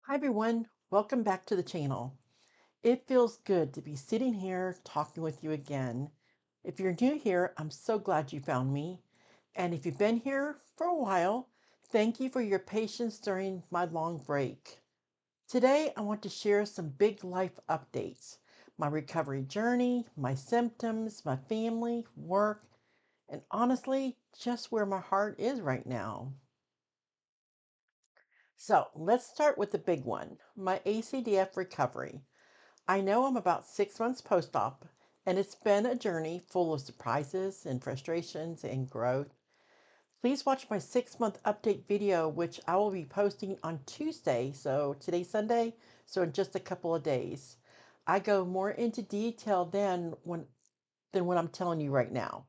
Hi everyone, welcome back to the channel. It feels good to be sitting here talking with you again. If you're new here, I'm so glad you found me. And if you've been here for a while, thank you for your patience during my long break. Today, I want to share some big life updates, my recovery journey, my symptoms, my family, work, and honestly, just where my heart is right now. So let's start with the big one, my ACDF recovery. I know I'm about 6 months post op, and it's been a journey full of surprises and frustrations and growth. Please watch my 6 month update video, which I will be posting on Tuesday. So today's Sunday, so in just a couple of days. I go more into detail than what I'm telling you right now.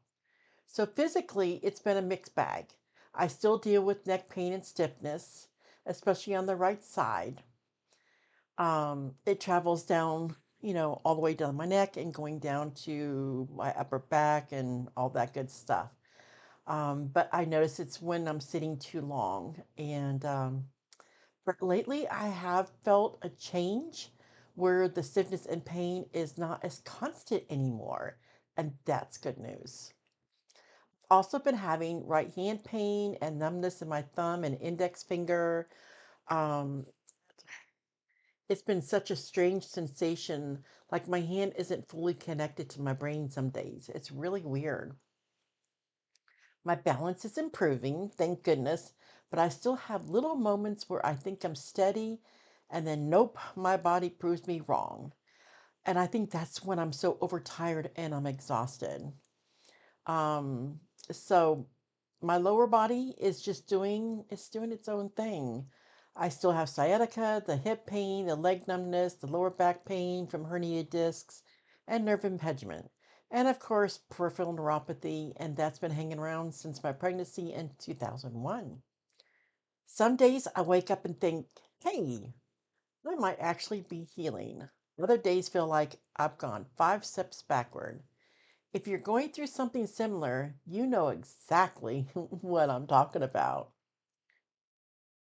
So physically, it's been a mixed bag. I still deal with neck pain and stiffness, especially on the right side. It travels down, all the way down my neck and going down to my upper back and all that good stuff. But I notice it's when I'm sitting too long. And but lately, I have felt a change where the stiffness and pain is not as constant anymore. And that's good news. Also, been having right hand pain and numbness in my thumb and index finger. Um, It's been such a strange sensation, like my hand isn't fully connected to my brain some days. It's really weird. My balance is improving, thank goodness, but I still have little moments where I think I'm steady and then nope, my body proves me wrong. And I think that's when I'm so overtired and I'm exhausted. Um, so my lower body is just doing its own thing. I still have sciatica, the hip pain, the leg numbness, the lower back pain from herniated discs, and nerve impingement. And of course, peripheral neuropathy, and that's been hanging around since my pregnancy in 2001. Some days I wake up and think, hey, I might actually be healing. Other days feel like I've gone 5 steps backward. If you're going through something similar, you know exactly what I'm talking about.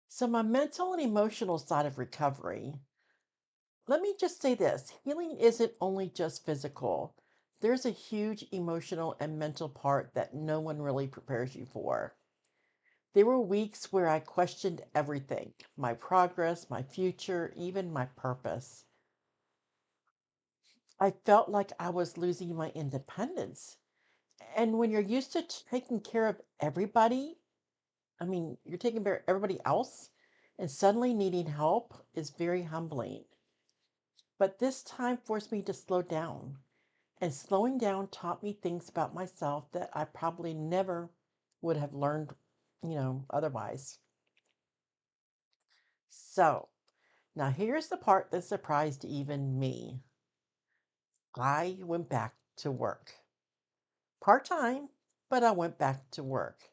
So, my mental and emotional side of recovery, let me just say this healing isn't only just physical, there's a huge emotional and mental part that no one really prepares you for. There were weeks where I questioned everything my progress, my future, even my purpose. I felt like I was losing my independence. And when you're used to taking care of everybody, you're taking care of everybody else and suddenly needing help is very humbling. But this time forced me to slow down. And slowing down taught me things about myself that I probably never would have learned, otherwise. So now here's the part that surprised even me. I went back to work. Part time, but I went back to work.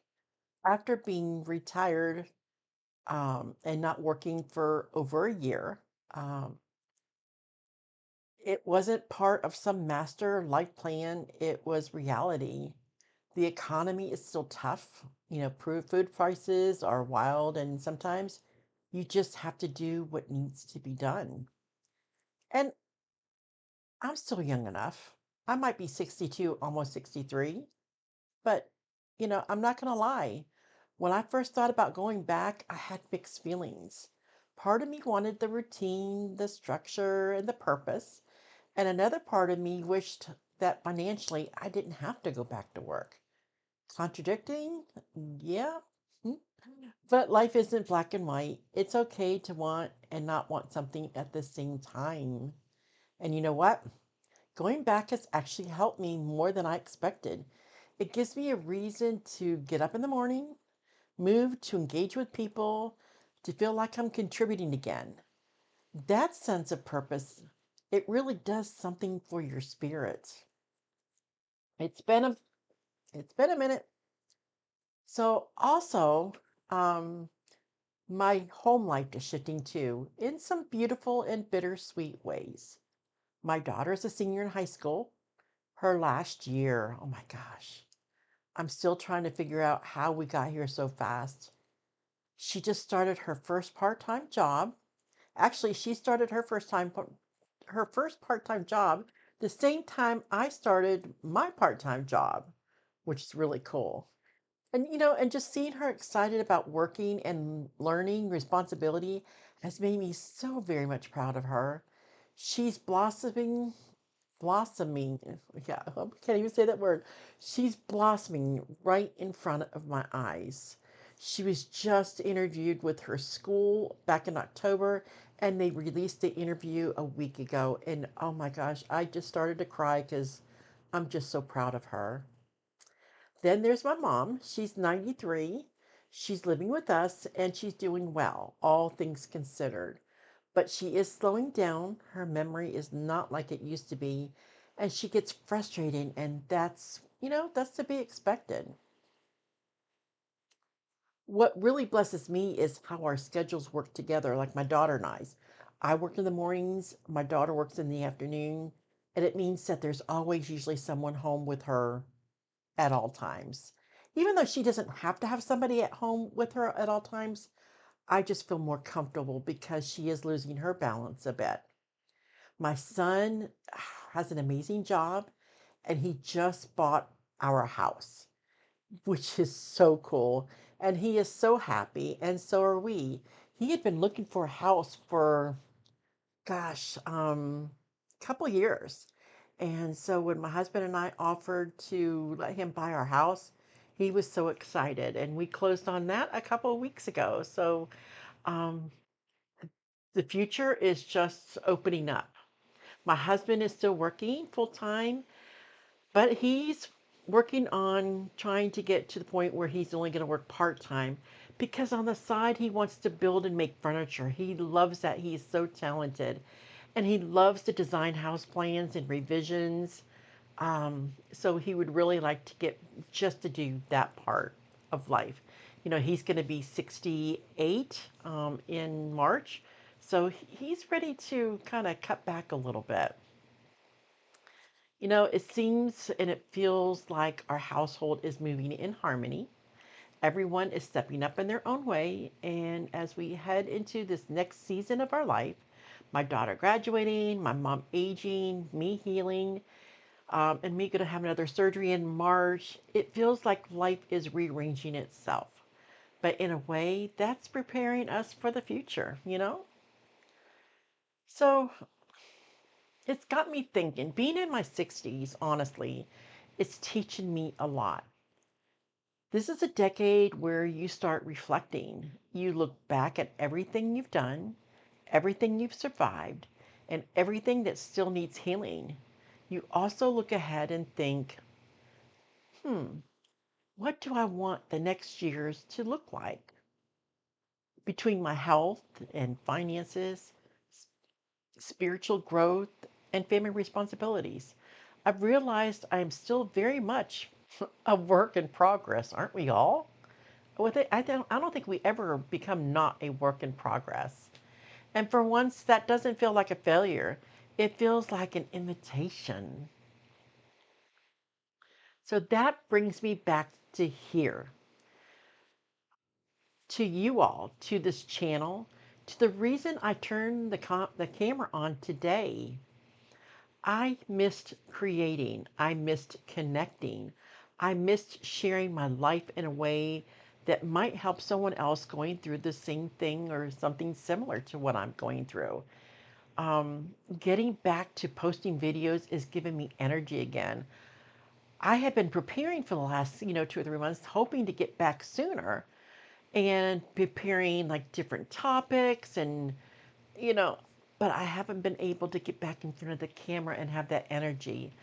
After being retired and not working for over a year. Um, it wasn't part of some master life plan, it was reality. The economy is still tough. Food prices are wild, and sometimes you just have to do what needs to be done. And I'm still young enough. I might be 62, almost 63, but I'm not going to lie. When I first thought about going back, I had mixed feelings. Part of me wanted the routine, the structure, and the purpose, and another part of me wished that financially I didn't have to go back to work. Contradicting? Yeah. Hmm. But life isn't black and white. It's okay to want and not want something at the same time. And you know what? Going back has actually helped me more than I expected. It gives me a reason to get up in the morning, move, to engage with people, to feel like I'm contributing again. That sense of purpose, it really does something for your spirit. It's been a it's been a minute. So also, um, my home life is shifting too, in some beautiful and bittersweet ways. My daughter's a senior in high school, her last year. Oh my gosh. I'm still trying to figure out how we got here so fast. She just started her first part time job, Actually, she started her first part-time job the same time I started my part-time job, which is really cool. And and just seeing her excited about working and learning responsibility has made me so very much proud of her. She's blossoming. Yeah, I can't even say that word. She's blossoming right in front of my eyes. She was just interviewed with her school back in October, and they released the interview a week ago. And oh my gosh, I just started to cry because I'm just so proud of her. Then there's my mom. She's 93. She's living with us and she's doing well, all things considered. But she is slowing down. Her memory is not like it used to be. And she gets frustrated, and that's to be expected. What really blesses me is how our schedules work together, like my daughter and I's. I work in the mornings, my daughter works in the afternoon, and it means that there's always usually someone home with her at all times. Even though she doesn't have to have somebody at home with her at all times, I just feel more comfortable because she is losing her balance a bit. My son has an amazing job and he just bought our house, which is so cool. And he is so happy, and so are we. He had been looking for a house for, gosh, a couple years. And so when my husband and I offered to let him buy our house, he was so excited. And we closed on that a couple of weeks ago. So um, the future is just opening up. My husband is still working full time, but he's working on trying to get to the point where he's only going to work part time because on the side he wants to build and make furniture. He loves that. He's so talented and he loves to design house plans and revisions. So he would really like to get just to do that part of life. He's going to be 68 in March. So he's ready to kind of cut back a little bit. It seems and it feels like our household is moving in harmony. Everyone is stepping up in their own way. And as we head into this next season of our life, my daughter graduating, my mom aging, me healing, and me going to have another surgery in March, it feels like life is rearranging itself. But in a way, that's preparing us for the future? So it's got me thinking. Being in my 60s, honestly, it's teaching me a lot. This is a decade where you start reflecting. You look back at everything you've done, everything you've survived, and everything that still needs healing. You also look ahead and think, hmm, what do I want the next years to look like? Between my health and finances, spiritual growth, and family responsibilities, I've realized I am still very much a work in progress, aren't we all? With it, I don't think we ever become not a work in progress. And for once, that doesn't feel like a failure. It feels like an invitation. So that brings me back to here, to you all, to this channel, to the reason I turned the camera on today. I missed creating. I missed connecting. I missed sharing my life in a way that might help someone else going through the same thing or something similar to what I'm going through. Getting back to posting videos is giving me energy again. I had been preparing for the last, 2 or 3 months, hoping to get back sooner and preparing like different topics and, you know, but I haven't been able to get back in front of the camera and have that energy.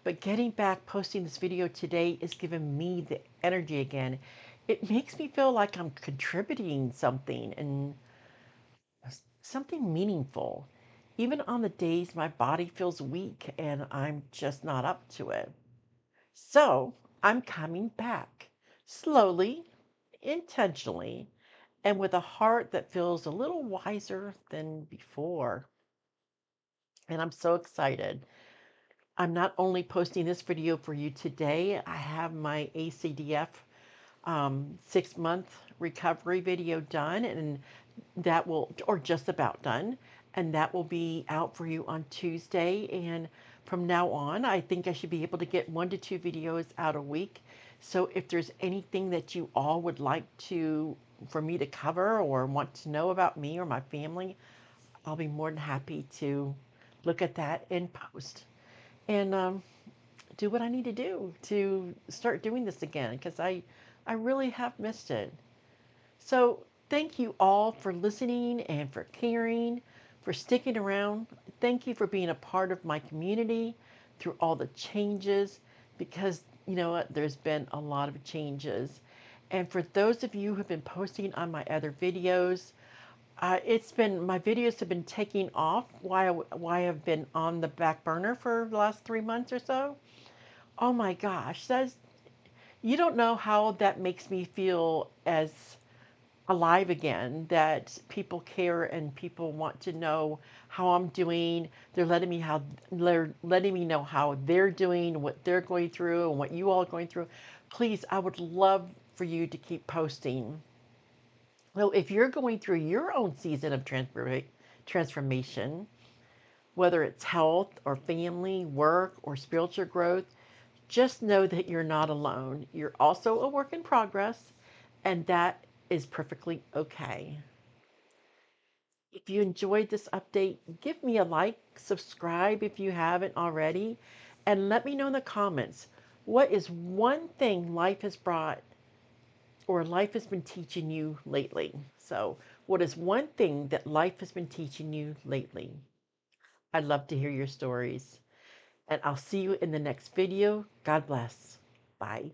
But getting back, posting this video today is giving me the energy again. It makes me feel like I'm contributing something and something meaningful, even on the days my body feels weak and I'm just not up to it. So I'm coming back slowly, intentionally, and with a heart that feels a little wiser than before. And I'm so excited. I'm not only posting this video for you today, I have my ACDF 6-month recovery video done, and that will, or just about done, and that will be out for you on Tuesday. And from now on, I think I should be able to get 1 to 2 videos out a week. So if there's anything that you all would like to for me to cover or want to know about me or my family, I'll be more than happy to look at that in post and do what I need to do to start doing this again because I really have missed it. So, thank you all for listening and for caring, for sticking around. Thank you for being a part of my community through all the changes because you know what? There's been a lot of changes. And for those of you who have been posting on my other videos, it's been my videos have been taking off why I've been on the back burner for the last 3 months or so. Oh my gosh, that's you don't know how that makes me feel as alive again, that people care and people want to know how I'm doing. They're letting me know how they're doing, what they're going through, and what you all are going through. Please, I would love for you to keep posting. So if you're going through your own season of transformation, whether it's health or family, work, or spiritual growth, just know that you're not alone. You're also a work in progress, and that is perfectly okay. If you enjoyed this update, give me a like, subscribe if you haven't already, and let me know in the comments what is one thing life has brought or life has been teaching you lately. So, what is one thing that life has been teaching you lately? I'd love to hear your stories. And I'll see you in the next video. God bless. Bye.